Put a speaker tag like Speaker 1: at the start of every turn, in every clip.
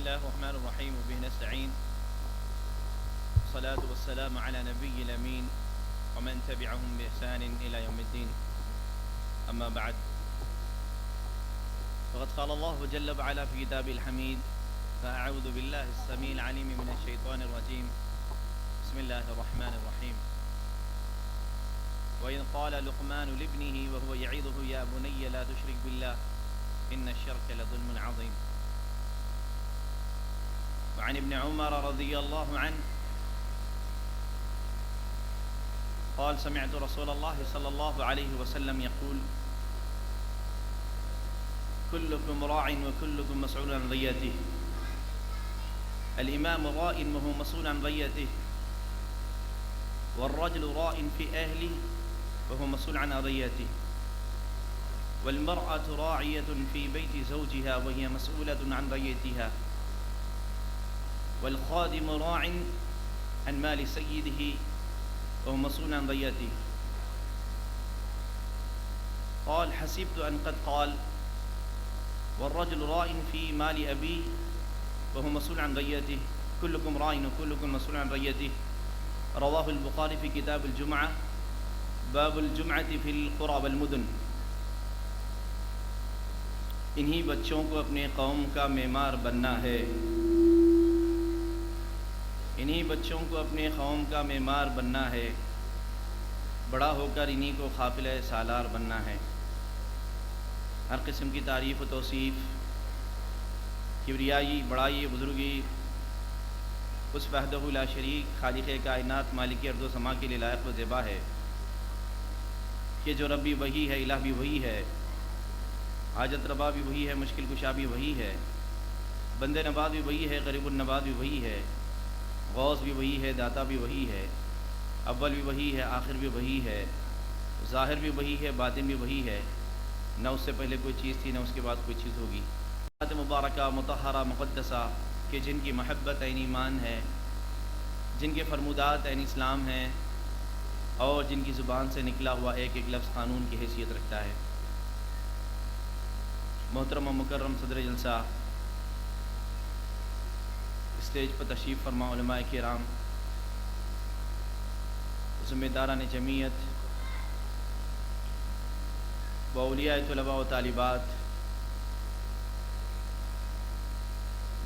Speaker 1: الله الرحمن الرحيم وبه نستعين. الصلاة والسلام على نبي الأمين ومن تبعهم بإحسان إلى يوم الدين. أما بعد، فقد قال الله جل وعلا في كتابه الحميد: فأعوذ بالله السميع العليم من الشيطان الرجيم. بسم الله الرحمن الرحيم. وإذ قال لقمان لابنه وهو يعظه يا بني لا تشرك بالله إن الشرك لظلم عظيم. وعن ابن عمر رضي الله عنه قال: سمعت رسول الله صلى الله عليه وسلم يقول: كلكم راع وكلكم مسؤول عن رعيته. الإمام راع وهو مسؤول عن رعيته، والرجل راع في أهله وهو مسؤول عن رعيته، والمرأة راعية في بيت زوجها وهي مسؤولة عن رعيتها، والخادم راع عن مال سيده وهو مسؤول عن رعيته. قال: حسبت أن قد قال: والرجل راع في مال أبيه وهو مسؤول عن رعيته، كلكم راع وكلكم مسؤول عن رعيته. رواه البخاری في کتاب الجمعہ باب الجمعہ فی القرى والمدن. انہی بچوں کو اپنے قوم کا معمار بننا ہے، انہی بچوں کو اپنے قوم کا معمار بننا ہے، بڑا ہو کر انہی کو قافلہ سالار بننا ہے. ہر قسم کی تعریف و توصیف، کبریائی، بڑائی، بزرگی اس وحدہ لا شریک خالق کائنات مالک ارض و سما کے لیے لائق و زیبا ہے کہ جو رب بھی وہی ہے، الہ بھی وہی ہے، حاجت روا بھی وہی ہے، مشکل کشا بھی وہی ہے، بند نواز بھی وہی ہے، غریب النواز بھی وہی ہے، غوث بھی وہی ہے، داتا بھی وہی ہے، اول بھی وہی ہے، آخر بھی وہی ہے، ظاہر بھی وہی ہے، باطن بھی وہی ہے. نہ اس سے پہلے کوئی چیز تھی، نہ اس کے بعد کوئی چیز ہوگی. ذات مبارکہ مطہرہ مقدسہ کہ جن کی محبت عین ایمان ہے، جن کے فرمودات عین اسلام ہیں، اور جن کی زبان سے نکلا ہوا ایک ایک لفظ قانون کی حیثیت رکھتا ہے. محترم و مکرم صدر جلسہ، اسٹیج پر تشریف فرما علماء کرام، ذمہ داران جمعیت و اولیاء طلباء و طالبات،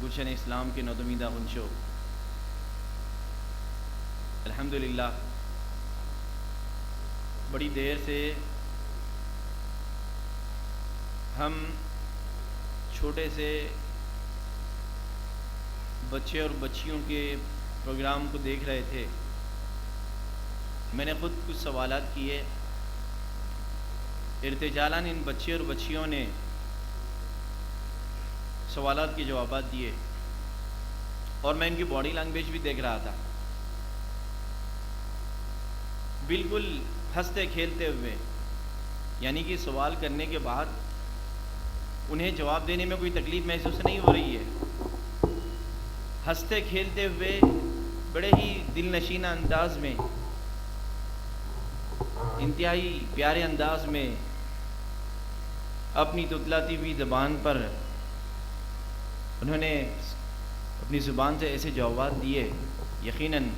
Speaker 1: گلشن اسلام کے نودمیدہ غنچو، الحمدللہ بڑی دیر سے ہم چھوٹے سے بچے اور بچیوں کے پروگرام کو دیکھ رہے تھے. میں نے خود کچھ سوالات کیے، ارتجالاً ان بچے اور بچیوں نے سوالات کے جوابات دیے، اور میں ان کی باڈی لینگویج بھی دیکھ رہا تھا، بالکل ہنستے کھیلتے ہوئے. یعنی کہ سوال کرنے کے بعد انہیں جواب دینے میں کوئی تکلیف محسوس نہیں ہو رہی ہے. ہنستے کھیلتے ہوئے بڑے ہی دل نشینہ انداز میں، انتہائی پیارے انداز میں اپنی تتلاتی ہوئی زبان پر انہوں نے اپنی زبان سے ایسے جوابات دیے. یقیناً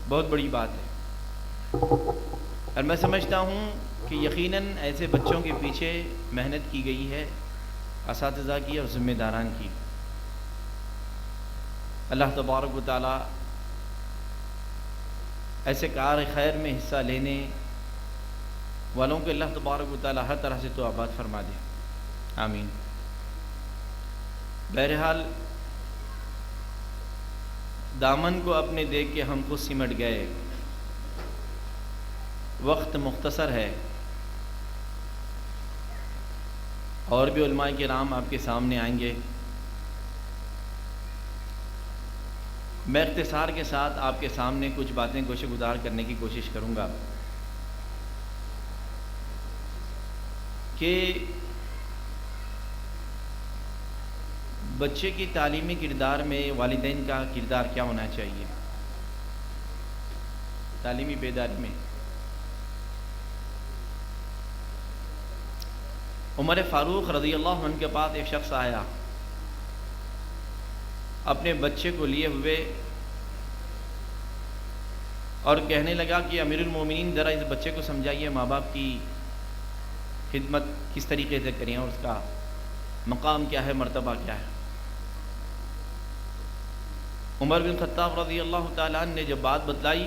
Speaker 1: بہت بڑی بات ہے، اور میں سمجھتا ہوں کہ یقیناً ایسے بچوں کے پیچھے محنت کی گئی ہے، اساتذہ کی اور ذمہ داران کی. اللہ تبارک و تعالی ایسے کار خیر میں حصہ لینے والوں کو اللہ تبارک و تعالی ہر طرح سے تو آباد فرما دے، آمین. بہرحال دامن کو اپنے دیکھ کے ہم خود سمٹ گئے. وقت مختصر ہے، اور بھی علماء کرام آپ کے سامنے آئیں گے. میں اختصار کے ساتھ آپ کے سامنے کچھ باتیں گوشہ گزار کرنے کی کوشش کروں گا کہ بچے کی تعلیمی کردار میں والدین کا کردار کیا ہونا چاہیے. تعلیمی بیداری میں عمر فاروق رضی اللہ عنہ کے پاس ایک شخص آیا اپنے بچے کو لیے ہوئے اور کہنے لگا کہ امیر المومنین ذرا اس بچے کو سمجھائیے ماں باپ کی خدمت کس طریقے سے کریں اور اس کا مقام کیا ہے، مرتبہ کیا ہے۔ عمر بن خطاب رضی اللہ تعالیٰ عنہ نے جب بات بتلائی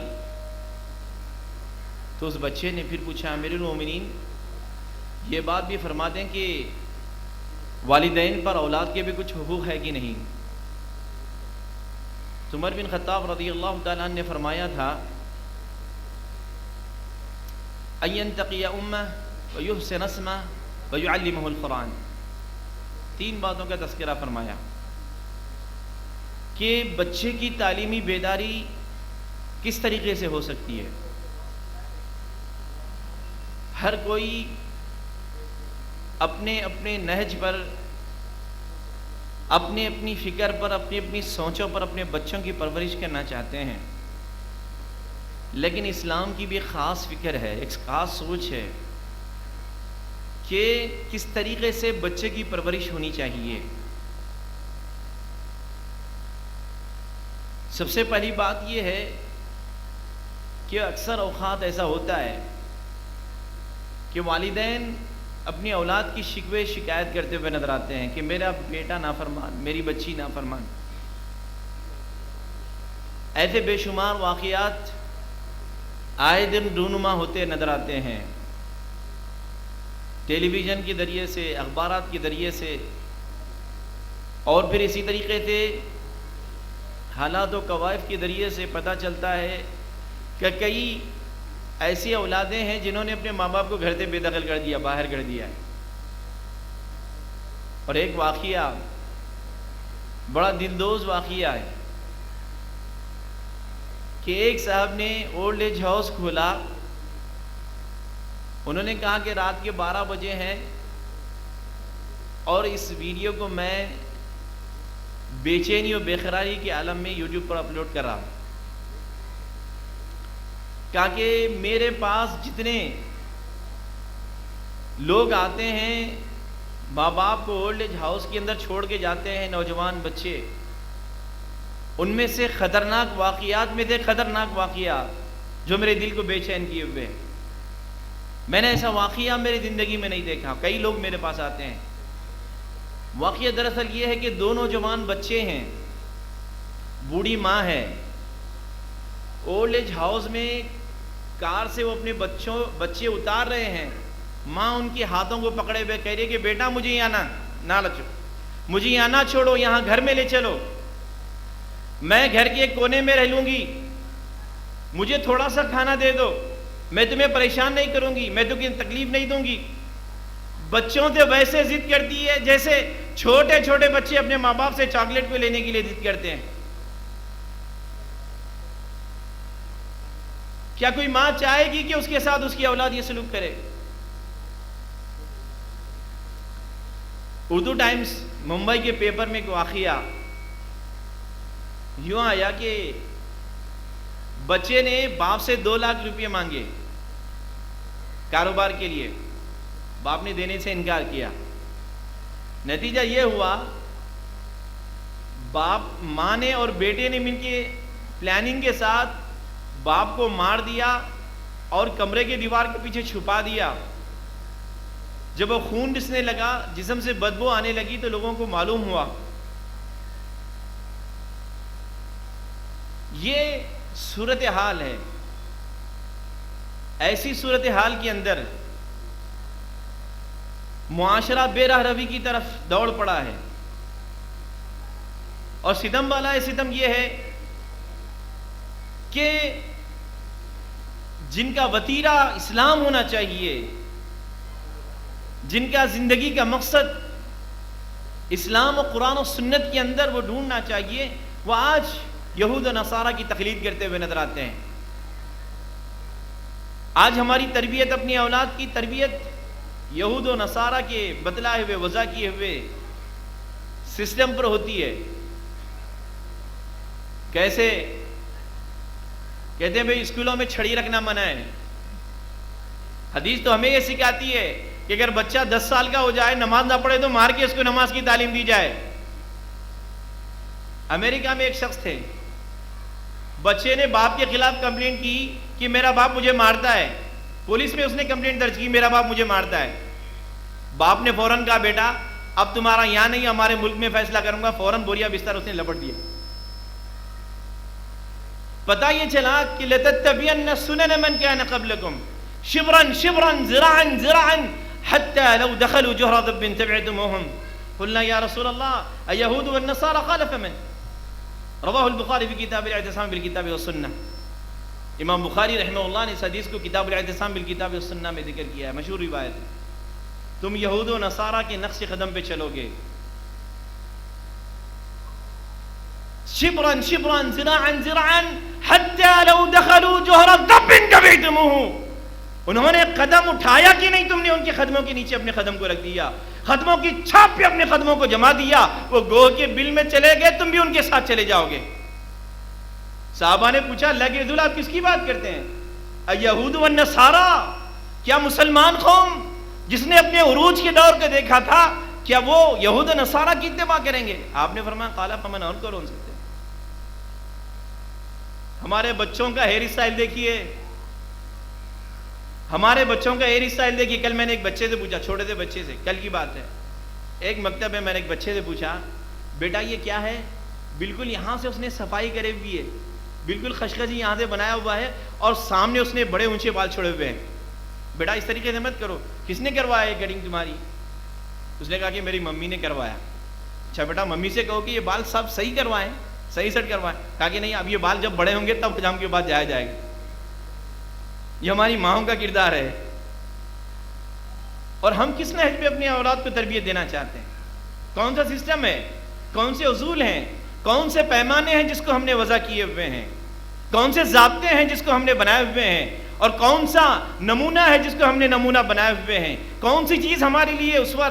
Speaker 1: تو اس بچے نے پھر پوچھا امیر المومنین یہ بات بھی فرما دیں کہ والدین پر اولاد کے بھی کچھ حقوق ہے کہ نہیں؟ تو عمر بن خطاب رضی اللہ تعالیٰ عنہ نے فرمایا تھا ان ينتقي امه ويحسن اسمه ويعلمه القرآن، تین باتوں کا تذکرہ فرمایا کہ بچے کی تعلیمی بیداری کس طریقے سے ہو سکتی ہے۔ ہر کوئی اپنے اپنے نہج پر، اپنی فکر پر، اپنی سوچوں پر اپنے بچوں کی پرورش کرنا چاہتے ہیں، لیکن اسلام کی بھی ایک خاص فکر ہے، ایک خاص سوچ ہے کہ کس طریقے سے بچے کی پرورش ہونی چاہیے۔ سب سے پہلی بات یہ ہے کہ اکثر اوقات ایسا ہوتا ہے کہ والدین اپنی اولاد کی شکوے شکایت کرتے ہوئے نظر آتے ہیں کہ میرا بیٹا نافرمان، میری بچی نافرمان۔ ایسے بے شمار واقعات آئے دن رونما ہوتے نظر آتے ہیں، ٹیلی ویژن کے ذریعے سے، اخبارات کے ذریعے سے، اور پھر اسی طریقے سے حالات و قوائف کے ذریعے سے پتہ چلتا ہے کہ کئی ایسی اولادیں ہیں جنہوں نے اپنے ماں باپ کو گھر سے بے دخل کر دیا، باہر کر دیا ہے۔ اور ایک واقعہ بڑا دلدوز واقعہ ہے کہ ایک صاحب نے اولڈ ایج ہاؤس کھولا، انہوں نے کہا کہ رات کے 12 بجے ہیں اور اس ویڈیو کو میں بے چینی و بے قراری کے عالم میں یوٹیوب پر اپلوڈ کر رہا ہوں، کہا کہ میرے پاس جتنے لوگ آتے ہیں ماں باپ کو اولڈ ایج ہاؤس کے اندر چھوڑ کے جاتے ہیں نوجوان بچے، ان میں سے خطرناک واقعات میں سے خطرناک واقعہ جو میرے دل کو بے چین کیے ہوئے ہیں۔ میں نے ایسا واقعہ میری زندگی میں نہیں دیکھا۔ کئی لوگ میرے پاس آتے ہیں، واقعہ دراصل یہ ہے کہ 2 نوجوان بچے ہیں، بوڑھی ماں ہے، اولڈ ایج ہاؤس میں کار سے وہ اپنے بچے اتار رہے ہیں، ماں ان کے ہاتھوں کو پکڑے ہوئے کہہ رہی ہے کہ بیٹا مجھے یہاں نہ لچو، مجھے یہاں نہ چھوڑو، یہاں گھر میں لے چلو، میں گھر کے ایک کونے میں رہ لوں گی، مجھے تھوڑا سا کھانا دے دو، میں تمہیں پریشان نہیں کروں گی، میں تمہیں تکلیف نہیں دوں گی۔ بچوں سے ویسے ضد کرتی ہے جیسے چھوٹے چھوٹے بچے اپنے ماں باپ سے چاکلیٹ کو لینے کے لیے ضد کرتے ہیں۔ کیا کوئی ماں چاہے گی کہ اس کے ساتھ اس کی اولاد یہ سلوک کرے؟ اردو ٹائمز ممبئی کے پیپر میں ایک واقعہ یوں آیا کہ بچے نے باپ سے 2 لاکھ روپے مانگے کاروبار کے لیے، باپ نے دینے سے انکار کیا۔ نتیجہ یہ ہوا ماں نے اور بیٹے نے مل کے پلاننگ کے ساتھ باپ کو مار دیا اور کمرے کے دیوار کے پیچھے چھپا دیا۔ جب وہ خون رسنے لگا، جسم سے بدبو آنے لگی تو لوگوں کو معلوم ہوا۔ یہ صورتحال ہے۔ ایسی صورتحال کے اندر معاشرہ بے راہ روی کی طرف دوڑ پڑا ہے، اور ستم والا ستم یہ ہے کہ جن کا وتیرہ اسلام ہونا چاہیے، جن کا زندگی کا مقصد اسلام و قرآن و سنت کے اندر وہ ڈھونڈنا چاہیے، وہ آج یہود و نصارہ کی تقلید کرتے ہوئے نظر آتے ہیں۔ آج ہماری تربیت، اپنی اولاد کی تربیت یہود و نصارہ کے بتلائے ہوئے، وضع کیے ہوئے سسٹم پر ہوتی ہے۔ کیسے کہتے ہیں بھئی اسکولوں میں چھڑی رکھنا منع ہے۔ حدیث تو ہمیں یہ سکھاتی ہے کہ اگر بچہ 10 سال کا ہو جائے، نماز نہ پڑھے تو مار کے اس کو نماز کی تعلیم دی جائے۔ امریکہ میں ایک شخص تھے، بچے نے باپ کے خلاف کمپلینٹ کی کہ میرا باپ مجھے مارتا ہے، پولیس میں اس نے کمپلینٹ درج کی میرا باپ مجھے مارتا ہے۔ باپ نے فوراً کہا بیٹا اب تمہارا یہاں نہیں ہمارے ملک میں فیصلہ کروں گا، فوراً بوریا بستر اس نے لپٹ دیا۔ پتہ یہ چلا کہ لَتَتَّبِعَنَّ سُنَنَ مَنْ كَانَ قَبْلَكُمْ شِبْرًا شِبْرًا ذِرَاعًا ذِرَاعًا حَتَّى لَوْ دَخَلُوا جُحْرَ ضَبٍّ تَبِعْتُمُوهُمْ قُلْنَا يَا رَسُولَ اللَّهِ الْيَهُودُ وَالنَّصَارَى قَالَ فَمَنْ رواہ البخاری فی کتاب الاعتصام بالکتاب والسنہ۔ امام بخاری رحمہ اللہ نے اس حدیث کو کتاب الاعتصام بالکتاب والسنہ میں ذکر کیا ہے، مشہور روایت ہے۔ تم یہود و نصارہ کے نقش قدم پہ چلو گے، شبرا شبرا ذراعا ذراعا حتی لو دخلوا جوہر ضب کبیتموہ، انہوں نے قدم اٹھایا کہ نہیں، تم نے ان کے قدموں کے نیچے اپنے قدم کو رکھ دیا، قدموں کی چھاپ پہ اپنے قدموں کو جما دیا، وہ گوہ کے بل میں چلے گئے تم بھی ان کے ساتھ چلے جاؤ گے۔ صحابہ نے پوچھا اللہ کے رسول آپ کس کی بات کرتے ہیں؟ الیہود والنصارہ، کیا مسلمان قوم جس نے اپنے عروج کے دور کو دیکھا تھا کیا وہ یہود و نصارہ کی اتباع کریں گے؟ آپ نے فرمایا قال فمن، اور کون سکتے ہیں؟ ہمارے بچوں کا ہیئر اسٹائل دیکھیے، ہمارے بچوں کا ہیئر اسٹائل دیکھیے۔ کل میں نے ایک بچے سے پوچھا، چھوٹے سے بچے سے، کل کی بات ہے، ایک مکتب میں نے ایک بچے سے پوچھا بیٹا یہ کیا ہے؟ بالکل یہاں سے اس نے صفائی کرے ہوئی ہے، بالکل خشخشی یہاں سے بنایا ہوا ہے اور سامنے اس نے بڑے اونچے بال چھوڑے ہوئے ہیں۔ بیٹا اس طریقے سے مت کرو، کس نے کروایا یہ کٹنگ تمہاری؟ اس نے کہا کہ میری ممی نے کروایا۔ اچھا بیٹا ممی سے کہو کہ یہ بال سب صحیح کروائیں، صحیح سیٹ کروائیں۔ کہا کہ نہیں اب یہ بال جب بڑے ہوں گے تب حجام کے بعد جایا جائے گا۔ یہ ہماری ماؤں کا کردار ہے۔ اور ہم کس نہج پہ اپنی اولاد کو تربیت دینا چاہتے ہیں؟ کون سا سسٹم ہے؟ کون سے اصول ہیں؟ کون سے پیمانے ہیں جس کو ہم نے وضع کیے ہوئے ہیں؟ کون سے ضابطے ہیں جس کو ہم نے بنائے ہوئے ہیں؟ اور کون سا نمونہ ہے جس کو ہم نے نمونہ بنائے ہوئے ہیں؟ کون سی چیز ہمارے لیے اسوہ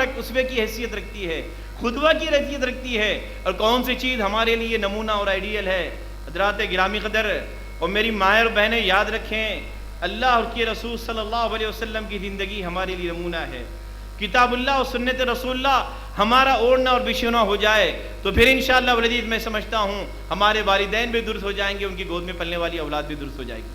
Speaker 1: کی حیثیت رکھتی ہے، قدوہ کی حیثیت رکھتی ہے، اور کون سی چیز ہمارے لیے نمونہ اور آئیڈیل ہے؟ حضرات گرامی قدر اور میری مائیں اور بہنیں یاد رکھیں، اللہ اور کے رسول صلی اللہ علیہ وسلم کی زندگی ہمارے لیے نمونہ ہے۔ کتاب اللہ اور سنت رسول اللہ ہمارا اوڑھنا اور بچھونا ہو جائے تو پھر انشاءاللہ والعزیز میں سمجھتا ہوں ہمارے والدین بھی درست ہو جائیں گے، ان کی گود میں پلنے والی اولاد بھی درست ہو جائے گی۔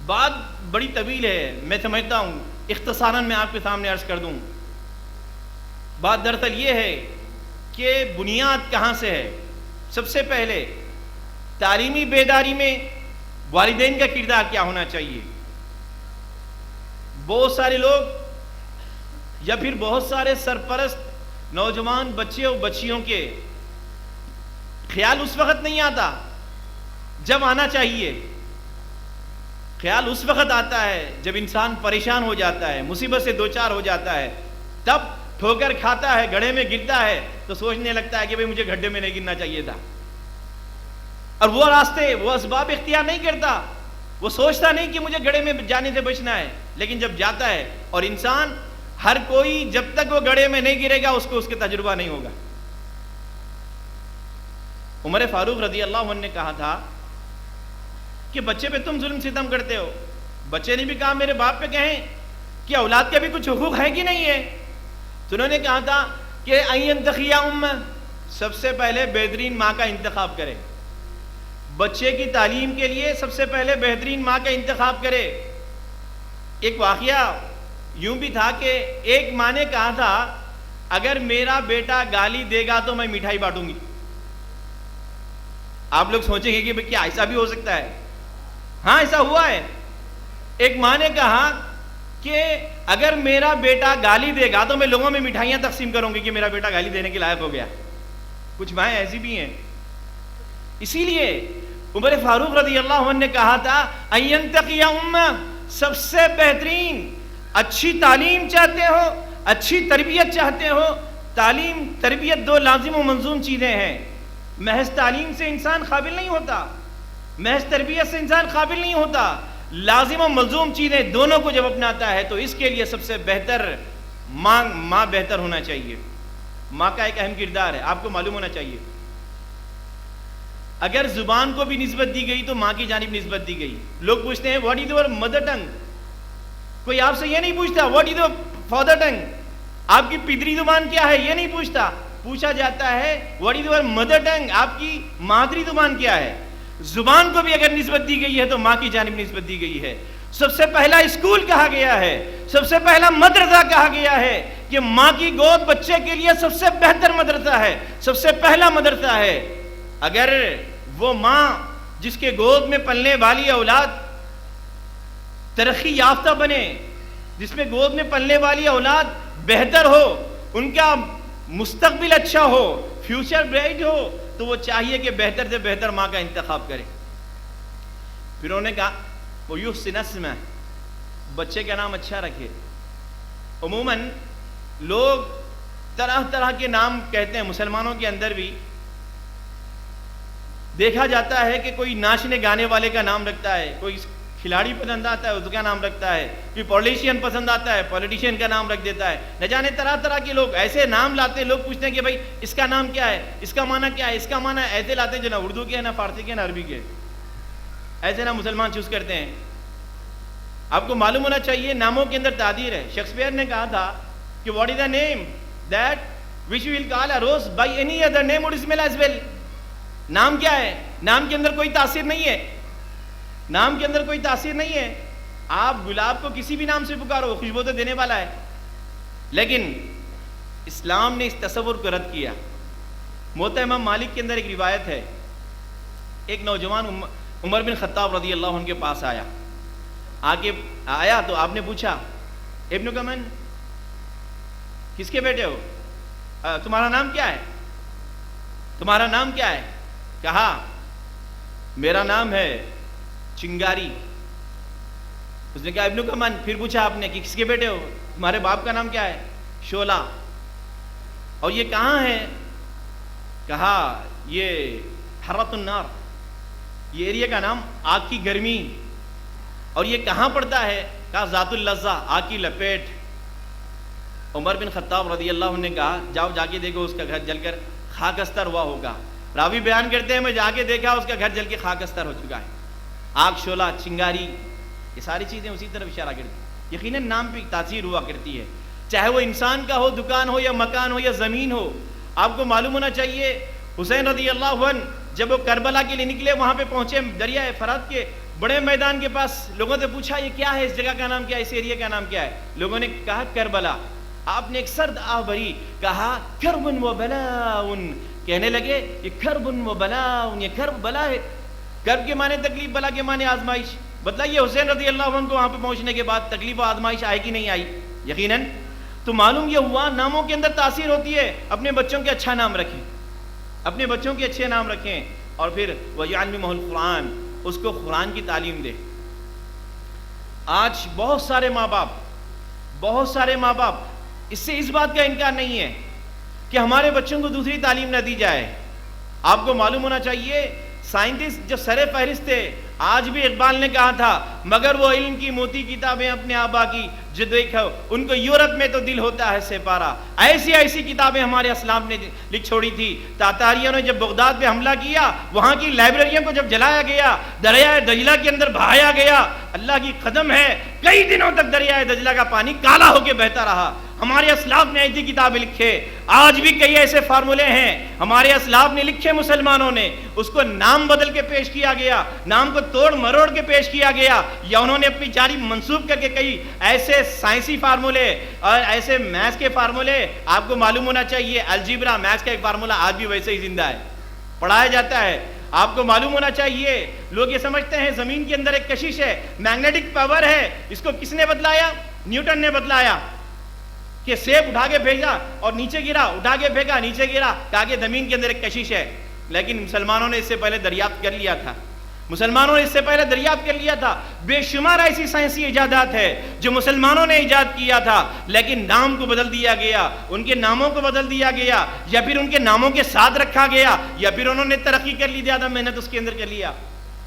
Speaker 1: بات بڑی طویل ہے، میں سمجھتا ہوں اختصاراً میں آپ کے سامنے عرض کر دوں۔ بات دراصل یہ ہے کہ بنیاد کہاں سے ہے؟ سب سے پہلے تعلیمی بیداری میں والدین کا کردار کیا ہونا چاہیے؟ بہت سارے لوگ یا پھر بہت سارے سرپرست نوجوان بچے اور بچیوں کے خیال اس وقت نہیں آتا جب آنا چاہیے۔ خیال اس وقت آتا ہے جب انسان پریشان ہو جاتا ہے، مصیبت سے دوچار ہو جاتا ہے، تب ٹھوکر کھاتا ہے، گڑھے میں گرتا ہے تو سوچنے لگتا ہے کہ بھئی مجھے گڈھے میں نہیں گرنا چاہیے تھا، اور وہ راستے وہ اسباب اختیار نہیں کرتا، وہ سوچتا نہیں کہ مجھے گڑھے میں جانے سے بچنا ہے، لیکن جب جاتا ہے، اور انسان ہر کوئی جب تک وہ گڑھے میں نہیں گرے گا اس کو اس کے تجربہ نہیں ہوگا۔ عمر فاروق رضی اللہ عنہ نے کہا تھا کہ بچے پہ تم ظلم ستم کرتے ہو۔ بچے نے بھی کہا میرے باپ پہ کہیں کہ اولاد کا بھی کچھ حقوق ہے کہ نہیں ہے؟ تو انہوں نے کہا تھا کہ این تخیا سب سے پہلے بہترین ماں کا انتخاب کرے، بچے کی تعلیم کے لیے سب سے پہلے بہترین ماں کا انتخاب کرے۔ ایک واقعہ یوں بھی تھا کہ ایک ماں نے کہا تھا اگر میرا بیٹا گالی دے گا تو میں مٹھائی بانٹوں گی۔ آپ لوگ سوچیں گے کہ کیا ایسا بھی ہو سکتا ہے؟ ہاں ایسا ہوا ہے۔ ایک ماں نے کہا کہ اگر میرا بیٹا گالی دے گا تو میں لوگوں میں مٹھائیاں تقسیم کروں گی کہ میرا بیٹا گالی دینے کے لائق ہو گیا۔ کچھ مائیں ایسی بھی ہیں۔ اسی لیے عمر فاروق رضی اللہ عنہ نے کہا تھا این تقیا سب سے بہترین، اچھی تعلیم چاہتے ہو، اچھی تربیت چاہتے ہو، تعلیم تربیت دو لازم و منظوم چیزیں ہیں۔ محض تعلیم سے انسان قابل نہیں ہوتا، محض تربیت سے انسان قابل نہیں ہوتا، لازم و ملزوم چیزیں دونوں کو جب اپناتا ہے تو اس کے لیے سب سے بہتر ماں بہتر ہونا چاہیے۔ ماں کا ایک اہم کردار ہے، آپ کو معلوم ہونا چاہیے۔ اگر زبان کو بھی نسبت دی گئی تو ماں کی جانب نسبت دی گئی۔ لوگ پوچھتے ہیں what is your mother tongue, کوئی آپ سے یہ نہیں پوچھتا واٹ از یور فادر ٹنگ، آپ کی پدری زبان کیا ہے، یہ نہیں پوچھتا۔ پوچھا جاتا ہے what is your mother tongue, آپ کی مادری زبان کیا ہے؟ زبان کو بھی اگر نسبت دی گئی ہے تو ماں کی جانب نسبت دی گئی ہے. سب سے پہلا اسکول کہا گیا ہے، سب سے پہلا مدرسہ کہا گیا ہے کہ ماں کی گود بچے کے لیے سب سے بہتر مدرسہ ہے، سب سے پہلا مدرسہ ہے. اگر وہ ماں جس کے گود میں پلنے والی اولاد ترقی یافتہ بنے، جس میں گود میں پلنے والی اولاد بہتر ہو، ان کا مستقبل اچھا ہو، فیوچر برائٹ ہو، تو وہ چاہیے کہ بہتر سے بہتر ماں کا انتخاب کرے. پھر انہوں نے کہا وہ یحسن اسمہ، بچے کا نام اچھا رکھے. عموماً لوگ طرح طرح کے نام کہتے ہیں، مسلمانوں کے اندر بھی دیکھا جاتا ہے کہ کوئی ناچنے گانے والے کا نام رکھتا ہے، کوئی کھلاڑی پسند آتا ہے اس کا نام رکھتا ہے، کوئی پولیٹیشین پسند آتا ہے پولیٹیشین کا نام رکھ دیتا ہے. نہ جانے طرح طرح کے لوگ ایسے نام لاتے ہیں. لوگ پوچھتے ہیں کہ بھائی اس کا نام کیا ہے، اس کا معنی کیا ہے، اس کا معنی ایسے لاتے ہیں جو نہ اردو کے ہیں، نہ فارسی کے، نہ عربی کے. ایسے نہ مسلمان چوز کرتے ہیں. آپ کو معلوم ہونا چاہیے ناموں کے اندر تعدیر ہے. شیکسپیئر نے کہا تھا کہ what is the name that which will call a rose by any other name would smell as well. نام کیا ہے؟ نام کے اندر کوئی تاثیر نہیں ہے. نام کے اندر کوئی تاثیر نہیں ہے. آپ گلاب کو کسی بھی نام سے پکارو وہ خوشبو تو دینے والا ہے. لیکن اسلام نے اس تصور کو رد کیا. موطا امام مالک کے اندر ایک روایت ہے، ایک نوجوان عمر بن خطاب رضی اللہ عنہ کے پاس آیا تو آپ نے پوچھا ابن کمن، کس کے بیٹے ہو؟ تمہارا نام کیا ہے؟ تمہارا نام کیا ہے؟ کہا میرا نام ہے چنگاری. اس نے کہا ابن کمن. پھر پوچھا آپ نے کہ کس کے بیٹے ہو؟ تمہارے باپ کا نام کیا ہے؟ شعلہ. اور یہ کہاں ہے؟ کہا یہ حرۃ النار، یہ ایریا کا نام آگ کی گرمی. اور یہ کہاں پڑتا ہے؟ کہا ذات اللذہ، آگ کی لپیٹ. عمر بن خطاب رضی اللہ عنہ نے کہا جاؤ جا کے دیکھو اس کا گھر جل کر خاکستر ہوا ہوگا. راوی بیان کرتے ہیں میں جا کے دیکھا اس کا گھر جل کے خاکستر ہو چکا ہے. آگ، شعلہ، چنگاری، یہ ساری چیزیں اسی طرف اشارہ کرتی ہیں. یقیناً نام پہ تاثیر ہوا کرتی ہے، چاہے وہ انسان کا ہو، دکان ہو، یا مکان ہو، یا زمین ہو. آپ کو معلوم ہونا چاہیے حسین رضی اللہ عنہ جب وہ کربلا کے لیے نکلے، وہاں پہ پہنچے دریائے فرات کے بڑے میدان کے پاس. لوگوں سے پوچھا یہ کیا ہے، اس جگہ کا نام کیا ہے، اس ایریا کا نام کیا ہے؟ لوگوں نے کہا کربلا. آپ نے ایک سرد آہ بھری، کہا کرب و بلاء. کہنے لگے یہ کرب و بلاء، یہ کرب بلا ہے. کرب کے معنی تکلیف، بلا کے معنی آزمائش. بتلائیے حسین رضی اللہ عنہ کو وہاں پہ پہنچنے کے بعد تکلیف و آزمائش آئے کہ نہیں آئی؟ یقیناً. تو معلوم یہ ہوا ناموں کے اندر تاثیر ہوتی ہے. اپنے بچوں کے اچھا نام رکھیں، اپنے بچوں کے اچھے نام رکھیں. اور پھر وَيُعَلِّمُهُ الْقُرْآنَ، اس کو قرآن کی تعلیم دے. آج بہت سارے ماں باپ اس سے اس بات کا انکار نہیں ہے کہ ہمارے بچوں کو دوسری تعلیم نہ دی جائے. آپ کو معلوم ہونا چاہیے سائنٹسٹ جو سر فہرست تھے، آج بھی اقبال نے کہا تھا مگر وہ علم کی موتی کتابیں اپنے آبا کی جو دیکھو ان کو یورپ میں تو دل ہوتا ہے سپارہ. ایسی کتابیں ہمارے اسلاف نے لکھ چھوڑی تھی. تاتاریوں نے جب بغداد پہ حملہ کیا، وہاں کی لائبریریوں کو جب جلایا گیا، دریائے دجلہ کے اندر بہایا گیا، اللہ کی قدم ہے کئی دنوں تک دریائے دجلہ کا پانی کالا ہو کے بہتا رہا. ہمارے اسلاف نے ایسی کتابیں لکھے. آج بھی کئی ایسے فارمولے ہیں ہمارے اسلاف نے لکھے، مسلمانوں نے اس کو نام بدل کے پیش کیا گیا، نام کو توڑ مروڑ کے پیش کیا گیا، یا انہوں نے اپنی جاری منسوب کر کے کئی ایسے سائنسی فارمولے اور ایسے میتھس کے فارمولے. آپ کو معلوم ہونا چاہیے الجبرا میتھس کا ایک فارمولہ آج بھی ویسے ہی زندہ ہے، پڑھایا جاتا ہے. آپ کو معلوم ہونا چاہیے لوگ یہ سمجھتے ہیں زمین کے اندر ایک کشش ہے، میگنیٹک پاور ہے. اس کو کس نے بتلایا؟ نیوٹن نے بتلایا کہ سیب اٹھا کے بھیجا اور نیچے گرا، اٹھا کے پھینکا نیچے گرا، کہا کہ زمین کے اندر ایک کشش ہے. لیکن مسلمانوں نے اس سے پہلے دریافت کر لیا تھا. بے شمار ایسی سائنسی ایجادات ہے جو مسلمانوں نے ایجاد کیا تھا، لیکن نام کو بدل دیا گیا، ان کے ناموں کو بدل دیا گیا، یا پھر ان کے ناموں کے ساتھ رکھا گیا، یا پھر انہوں نے ترقی کر لی، زیادہ محنت اس کے اندر کر لیا.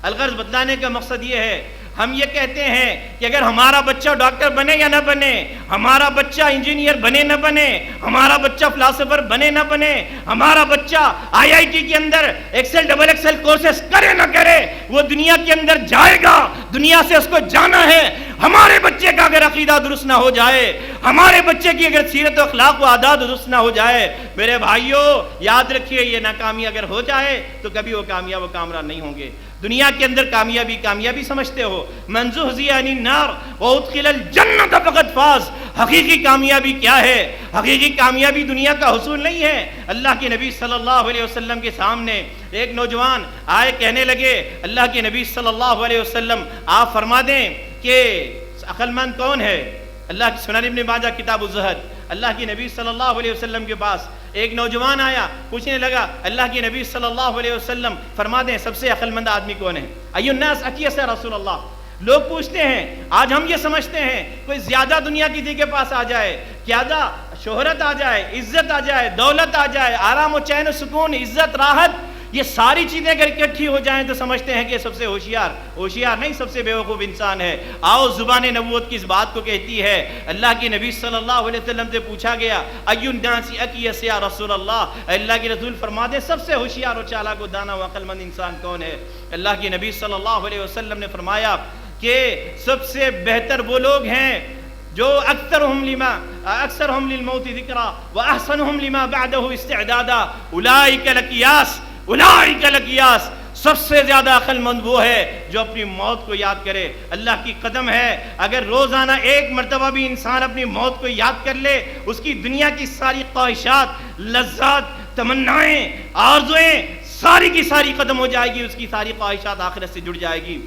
Speaker 1: الغرض بتلانے کا مقصد یہ ہے ہم یہ کہتے ہیں کہ اگر ہمارا بچہ ڈاکٹر بنے یا نہ بنے، ہمارا بچہ انجینئر بنے نہ بنے، ہمارا بچہ فلاسفر بنے نہ بنے، ہمارا بچہ IIT کے اندر ایکسل ڈبل ایکسل کورسز کرے نہ کرے، وہ دنیا کے اندر جائے گا، دنیا سے اس کو جانا ہے۔ ہمارے بچے کا اگر عقیدہ درست نہ ہو جائے، ہمارے بچے کی اگر سیرت و اخلاق و عادات درست نہ ہو جائے، میرے بھائیوں یاد رکھیے یہ ناکامی اگر ہو جائے تو کبھی وہ کامیاب و کامران نہیں ہوں گے۔ دنیا کے اندر کامیابی سمجھتے ہو، من زحزح عن النار وادخل الجنۃ فقد فاز۔ حقیقی کامیابی کیا ہے؟ حقیقی کامیابی دنیا کا حصول نہیں ہے۔ اللہ کے نبی صلی اللہ علیہ وسلم کے سامنے ایک نوجوان آئے، کہنے لگے اللہ کے نبی صلی اللہ علیہ وسلم آپ فرما دیں کہ عقل مند کون ہے؟ اللہ کی سنن ابن ماجہ کتاب الزہد، اللہ کے نبی صلی اللہ علیہ وسلم کے پاس ایک نوجوان آیا، پوچھنے لگا اللہ کے نبی صلی اللہ علیہ وسلم فرما دیں سب سے عقل مند آدمی کون ہے؟ ایو الناس اکیس رسول اللہ۔ لوگ پوچھتے ہیں، آج ہم یہ سمجھتے ہیں کوئی زیادہ دنیا کسی کے پاس آ جائے، زیادہ شہرت آ جائے، عزت آ جائے، دولت آ جائے، آرام و چین و سکون، عزت، راحت، یہ ساری چیزیں اگر اکٹھی ہو جائیں تو سمجھتے ہیں کہ سب سے ہوشیار نہیں، سب سے بیوقوف انسان ہے۔ آؤ زبان نبوت کی اس بات کو کہتی ہے۔ اللہ کے نبی صلی اللہ علیہ وسلم سے پوچھا گیا ایو الناس اکیس یا رسول اللہ، اللہ کے رسول فرما دیں سب سے ہوشیار و چالاک و دانا و عقل مند انسان کون ہے؟ اللہ کے نبی صلی اللہ علیہ وسلم نے فرمایا کہ سب سے بہتر وہ لوگ ہیں جو اکثرهم للموت ذکرا واحسنهم لما بعده استعدادا اولئک الاکیاس۔ سب سے زیادہ عقل مند وہ ہے جو اپنی موت کو یاد کرے۔ اللہ کی قدم ہے اگر روزانہ ایک مرتبہ بھی انسان اپنی موت کو یاد کر لے، اس کی دنیا کی ساری خواہشات، لذات، تمنائیں، آرزویں ساری کی ساری ختم ہو جائے گی، اس کی ساری خواہشات آخرت سے جڑ جائے گی۔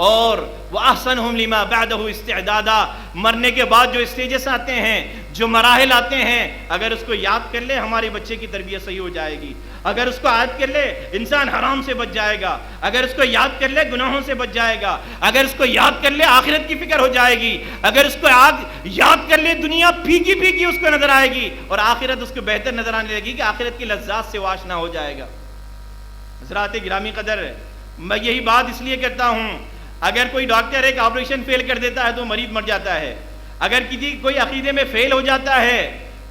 Speaker 1: اور وَأَحْسَنُهُمْ لِمَا بَعْدَهُ اسْتِعْدَادًا، مرنے کے بعد جو اسٹیجز آتے ہیں، جو مراحل آتے ہیں، اگر اس کو یاد کر لے ہمارے بچے کی تربیت صحیح ہو جائے گی۔ اگر اس کو یاد کر لے انسان حرام سے بچ جائے گا، اگر اس کو یاد کر لے گناہوں سے بچ جائے گا، اگر اس کو یاد کر لے آخرت کی فکر ہو جائے گی، اگر اس کو یاد کر لے دنیا پھیکی پھیکی اس کو نظر آئے گی اور آخرت اس کو بہتر نظر آنے لگے گی کہ آخرت کی لذات سے آشنا ہو جائے گا۔ حضرات گرامی قدر، میں یہی بات اس لیے کرتا ہوں، اگر کوئی ڈاکٹر ایک آپریشن فیل کر دیتا ہے تو مریض مر جاتا ہے، اگر کوئی عقیدے میں فیل ہو جاتا ہے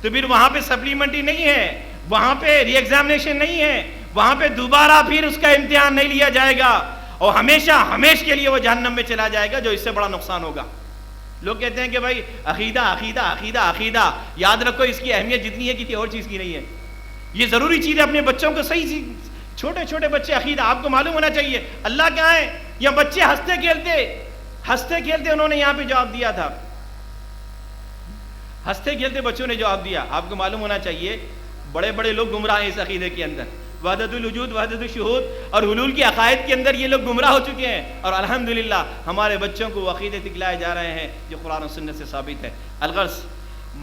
Speaker 1: تو پھر وہاں پہ سپلیمنٹری نہیں ہے، وہاں پہ ری ایگزامینیشن نہیں ہے، وہاں پہ دوبارہ پھر اس کا امتحان نہیں لیا جائے گا اور ہمیشہ کے لیے وہ جہنم میں چلا جائے گا، جو اس سے بڑا نقصان ہوگا۔ لوگ کہتے ہیں کہ بھائی عقیدہ، یاد رکھو اس کی اہمیت جتنی ہے کسی اور چیز کی نہیں ہے۔ یہ ضروری چیز ہے اپنے بچوں کو صحیح، چھوٹے چھوٹے بچے عقیدہ آپ کو معلوم ہونا چاہیے اللہ کہاں ہے، یا بچے ہنستے کھیلتے انہوں نے یہاں پہ جواب دیا تھا، ہنستے کھیلتے بچوں نے جواب دیا۔ آپ کو معلوم ہونا چاہیے بڑے بڑے لوگ گمراہ ہیں اس عقیدے کے اندر، وحدت الوجود، وحدت الشہود اور حلول کی عقائد کے اندر یہ لوگ گمراہ ہو چکے ہیں، اور الحمدللہ ہمارے بچوں کو وہ عقیدے دکھلائے جا رہے ہیں جو قرآن و سنت سے ثابت ہے۔ الغرض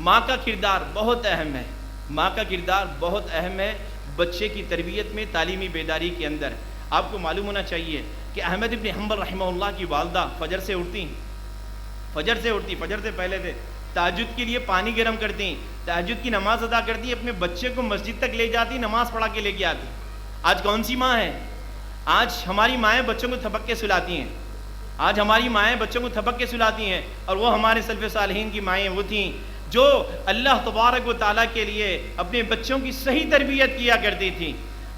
Speaker 1: ماں کا کردار بہت اہم ہے، ماں کا کردار بہت اہم ہے بچے کی تربیت میں، تعلیمی بیداری کے اندر۔ آپ کو معلوم ہونا چاہیے کہ احمد ابن حنبل رحمہ اللہ کی والدہ فجر سے اٹھتی، فجر سے پہلے سے تہجد کے لیے پانی گرم کرتی، تہجد کی نماز ادا کرتی، اپنے بچے کو مسجد تک لے جاتی، نماز پڑھا کے لے کے آتی۔ آج کون سی ماں ہے؟ آج ہماری مائیں بچوں کو تھپک کے سلاتی ہیں، آج ہماری مائیں بچوں کو تھپک کے سلاتی ہیں، اور وہ ہمارے سلف صالحین کی مائیں وہ تھیں جو اللہ تبارک و تعالیٰ کے لیے اپنے بچوں کی صحیح تربیت کیا کرتی تھیں،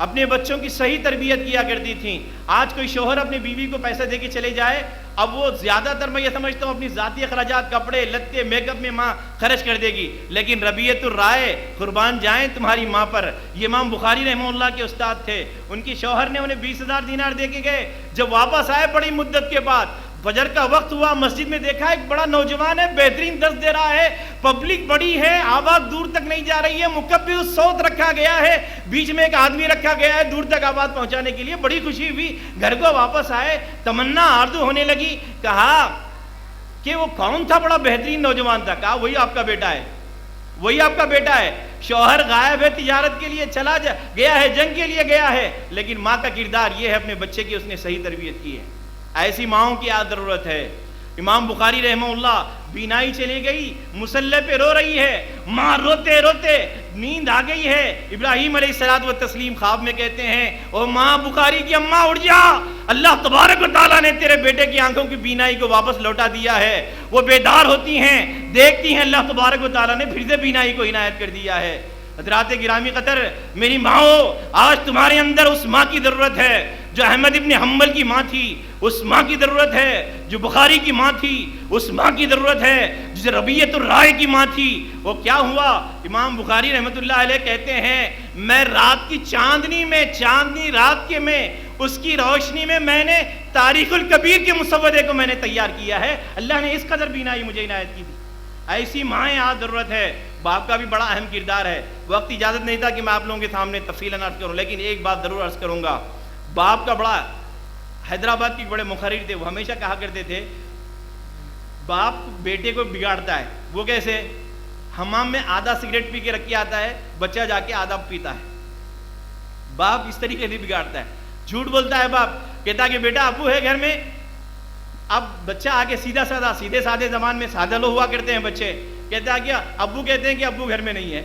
Speaker 1: اپنے بچوں کی صحیح تربیت کیا کرتی تھیں۔ آج کوئی شوہر اپنی بیوی کو پیسہ دے کے چلے جائے، اب وہ زیادہ تر میں یہ سمجھتا ہوں اپنی ذاتی اخراجات، کپڑے لتے، میک اپ میں ماں خرچ کر دے گی، لیکن ربیعۃ الرائے قربان جائیں تمہاری ماں پر۔ یہ امام بخاری رحمہ اللہ کے استاد تھے، ان کے شوہر نے انہیں 20,000 دینار دے کے گئے، جب واپس آئے بڑی مدت کے بعد، فجر کا وقت ہوا، مسجد میں دیکھا ایک بڑا نوجوان ہے، بہترین درس دے رہا ہے، پبلک بڑی ہے، آواز دور تک نہیں جا رہی ہے، مکبر الصوت رکھا گیا ہے، بیچ میں ایک آدمی رکھا گیا ہے دور تک آواز پہنچانے کے لیے۔ بڑی خوشی ہوئی، گھر کو واپس آئے، تمنا آرزو ہونے لگی، کہا کہ وہ کون تھا بڑا بہترین نوجوان تھا؟ کہا وہی آپ کا بیٹا ہے، وہی آپ کا بیٹا ہے۔ شوہر غائب ہے، تجارت کے لیے چلا گیا ہے، جنگ کے لیے گیا ہے، لیکن ماں کا کردار یہ ہے اپنے بچے کی اس نے صحیح تربیت کی ہے۔ ایسی ماؤں کی ضرورت ہے۔ امام بخاری رحمہ اللہ بینائی چلی گئی، مصلی پہ رو رہی ہے، ماں روتے روتے نیند آ گئی ہے۔ ابراہیم علیہ السلام و تسلیم خواب میں کہتے ہیں او ماں بخاری کی اماں اٹھ جا، اللہ تبارک و تعالیٰ نے تیرے بیٹے کی آنکھوں کی بینائی کو واپس لوٹا دیا ہے۔ وہ بیدار ہوتی ہیں، دیکھتی ہیں اللہ تبارک و تعالیٰ نے پھر سے بینائی کو عنایت کر دیا ہے۔ حضرات گرامی قدر، میری ماں، آج تمہارے اندر اس ماں کی ضرورت ہے جو احمد ابن حنبل کی ماں تھی، اس ماں کی ضرورت ہے جو بخاری کی ماں تھی، اس ماں کی ضرورت ہے جسے ربیعۃ الرائے کی ماں تھی۔ وہ کیا ہوا؟ امام بخاری رحمۃ اللہ علیہ کہتے ہیں میں رات کی چاندنی رات کے میں اس کی روشنی میں نے تاریخ الکبیر کے مسودے کو میں نے تیار کیا ہے، اللہ نے اس قدر بینائی مجھے عنایت کی تھی۔ ایسی مائیں آج ضرورت ہے۔ باپ کا بھی بڑا اہم کردار ہے۔ وقت اجازت نہیں تھا کہ میں آپ لوگوں کے سامنے تفصیلاً عرض کروں، لیکن ایک بات ضرور عرض کروں گا۔ باپ کا بڑا، حیدرآباد کے بڑے مقرر تھے، وہ ہمیشہ کہا کرتے تھے باپ بیٹے کو بگاڑتا ہے۔ وہ کیسے؟ حمام میں آدھا سگریٹ پی کے رکھ کے آتا ہے، بچہ جا کے آدھا پیتا ہے۔ باپ اس طریقے سے بگاڑتا ہے۔ جھوٹ بولتا ہے باپ، کہتا کہ بیٹا ابو ہے گھر میں، اب بچہ آگے سیدھے سادے زبان میں سادہ لو ہوا کرتے ہیں بچے، کہتا ہے کیا ابو کہتے ہیں کہ ابو گھر میں نہیں ہے،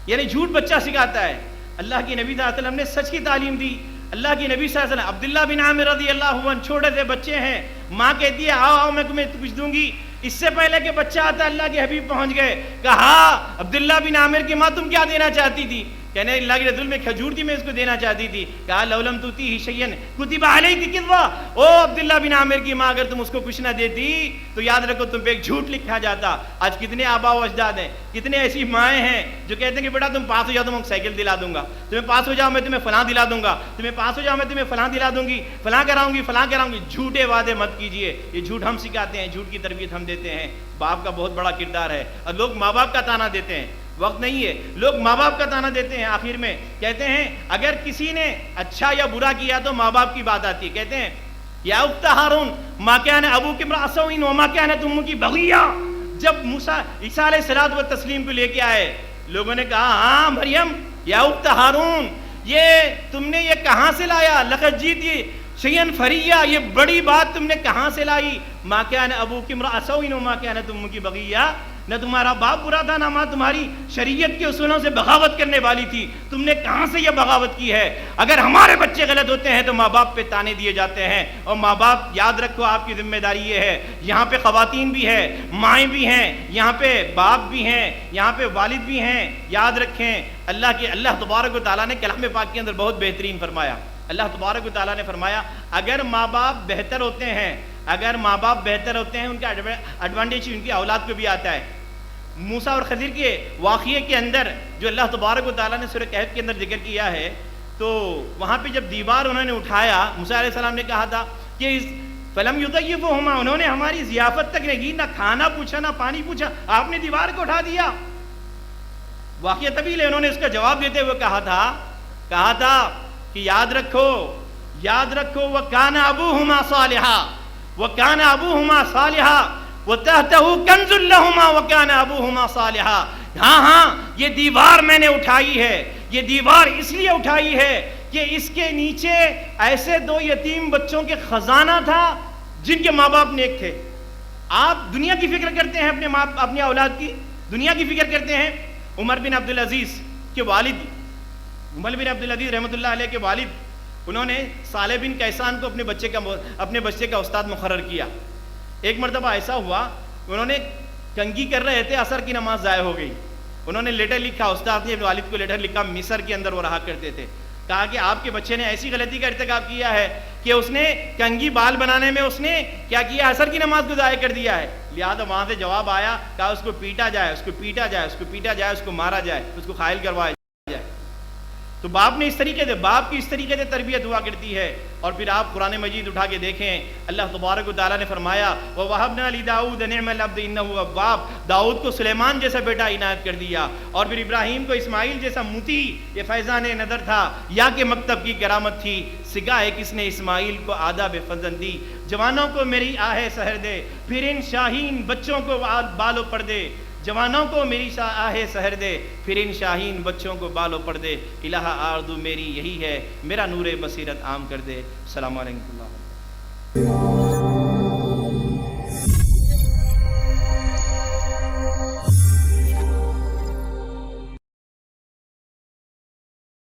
Speaker 1: یعنی جھوٹ بچہ سکھاتا ہے۔ اللہ کی نبی صلی اللہ علیہ وسلم نے سچ کی تعلیم دی۔ اللہ کی نبی صلی اللہ علیہ وسلم، عبداللہ بن عامر رضی اللہ عنہ چھوٹے سے بچے ہیں، ماں کہتی ہے آؤ میں تمہیں کچھ دوں گی، اس سے پہلے کہ بچہ آتا اللہ کے حبیب پہنچ گئے، کہا عبداللہ بن عامر کی ماں تم کیا دینا چاہتی تھی؟ کہنے اللہ کے رسول میں کھجور تھی، میں اس کو دینا چاہتی تھی۔ کہا لولم توتی ہی شیئن کتب علیک کذبا، او عبداللہ بن عامر کی ماں اگر تم اس کو کچھ نہ دیتی تو یاد رکھو تم پہ ایک جھوٹ لکھا جاتا۔ آج کتنے آبا و اجداد ہیں، کتنے ایسی مائیں ہیں جو کہتے ہیں کہ بیٹا تم پاس ہو جاؤ تو میں سائیکل دلا دوں گا، تمہیں پاس ہو جاؤ میں تمہیں فلاں دلا دوں گا، تمہیں پاس ہو جاؤ میں تمہیں فلاں دلا دوں گی، فلاں کراؤں گی۔ جھوٹے وعدے مت کیجئے، یہ جھوٹ ہم سکھاتے ہیں، جھوٹ کی تربیت ہم دیتے ہیں۔ باپ کا بہت بڑا کردار ہے، اور لوگ ماں باپ کا تانا دیتے ہیں، وقت نہیں ہے، لوگ ماں باپ کا تانا دیتے ہیں۔ آخر میں کہتے ہیں اگر کسی نے اچھا یا برا کیا تو ماں باپ کی بات آتی ہے۔ کہتے ہیں یا اخت ہارون ما کان ابوک امرأ سوء وما کانت امک بغیہ، جب موسیٰ عیسیٰ علیہ الصلوۃ والتسلیم کو لے کے آئے، لوگوں نے کہا ہاں مریم یا اخت ہارون، یہ تم نے یہ کہاں سے لایا؟ لقد جیتی شیئن فریہ، یہ بڑی بات تم نے کہاں سے لائی؟ ما کان ابوک امرأ سوء وما کانت امک بغیہ، نہ تمہارا باپ برا تھا، نہ ماں تمہاری شریعت کے اصولوں سے بغاوت کرنے والی تھی، تم نے کہاں سے یہ بغاوت کی ہے؟ اگر ہمارے بچے غلط ہوتے ہیں تو ماں باپ پہ تانے دیے جاتے ہیں، اور ماں باپ یاد رکھو آپ کی ذمہ داری یہ ہے، یہاں پہ خواتین بھی ہیں، مائیں بھی ہیں، یہاں پہ باپ بھی ہیں، یہاں پہ والد بھی ہیں، یاد رکھیں اللہ تبارک و تعالیٰ نے کلام پاک کے اندر بہت بہترین فرمایا۔ اللہ تبارک و تعالیٰ نے فرمایا اگر ماں باپ بہتر ہوتے ہیں، ان کا ایڈوانٹیج ان کی اولاد کو بھی آتا ہے۔ موسیٰ اور خضر کے واقعے کے اندر جو اللہ تبارک و تعالیٰ نے سورہ کہف کے اندر ذکر کیا ہے، تو وہاں پہ جب دیوار انہوں نے اٹھایا، موسیٰ علیہ السلام نے کہا تھا کہ فلم یضیفہما، انہوں نے ہماری ضیافت تک نہیں کی، نہ کھانا پوچھا نہ پانی پوچھا، آپ نے دیوار کو اٹھا دیا۔ واقعہ طویل ہے، انہوں نے اس کا جواب دیتے ہوئے کہا تھا کہ یاد رکھو وَكَانَ أَبُوهُمَا صَالِحًا وَتَحْتَهُ كَنْزٌ لَهُمَا وَكَانَ أَبُوهُمَا صَالِحًا۔ ہاں یہ دیوار میں نے اٹھائی ہے، یہ دیوار اس لیے اٹھائی ہے کہ اس کے نیچے ایسے دو یتیم بچوں کے خزانہ تھا جن کے ماں باپ نیک تھے۔ آپ دنیا کی فکر کرتے ہیں، اپنی اولاد کی دنیا کی فکر کرتے ہیں۔ عمر بن عبدالعزیز کے والد، عمر بن عبدالعزیز رحمۃ اللہ علیہ کے والد، انہوں نے صالح بن کیسان کو اپنے بچے کا استاد مقرر کیا۔ ایک مرتبہ ایسا ہوا، انہوں نے کنگھی کر رہے تھے، عصر کی نماز ضائع ہو گئی، انہوں نے لیٹر لکھا، استاد نے والد کو لیٹر لکھا، مصر کے اندر وہ رہا کرتے تھے، کہا کہ آپ کے بچے نے ایسی غلطی کا ارتکاب کیا ہے کہ اس نے کنگھی بال بنانے میں اس نے کیا کیا، عصر کی نماز کو ضائع کر دیا ہے۔ لہٰذا وہاں سے جواب آیا، کہا اس کو پیٹا جائے، اس کو مارا جائے، اس کو قائل کروایا جائے۔ تو باپ کی اس طریقے سے تربیت ہوا کرتی ہے۔ اور پھر آپ قرآن مجید اٹھا کے دیکھیں، اللہ تبارک و تعالیٰ نے فرمایا وَوَهَبْنَا لِدَاؤُدَ نِعْمَ الْعَبْدِ إِنَّهُ أَوَّابٌ، داؤد کو سلیمان جیسا بیٹا عنایت کر دیا، اور پھر ابراہیم کو اسماعیل جیسا مطیع، یہ فیضان نظر تھا، یا کہ مکتب کی کرامت تھی، سکھائے کس نے اسماعیل کو آداب فرزندی، جوانوں کو میری آہ سحر دے، پھر ان شاہین بچوں کو بالو پر دے، جوانوں کو میری آہ سحر دے، پھر ان شاہین بچوں کو بالو پر دے، الہ آرزو میری یہی ہے، میرا نور بصیرت عام کر دے۔ السلام علیکم۔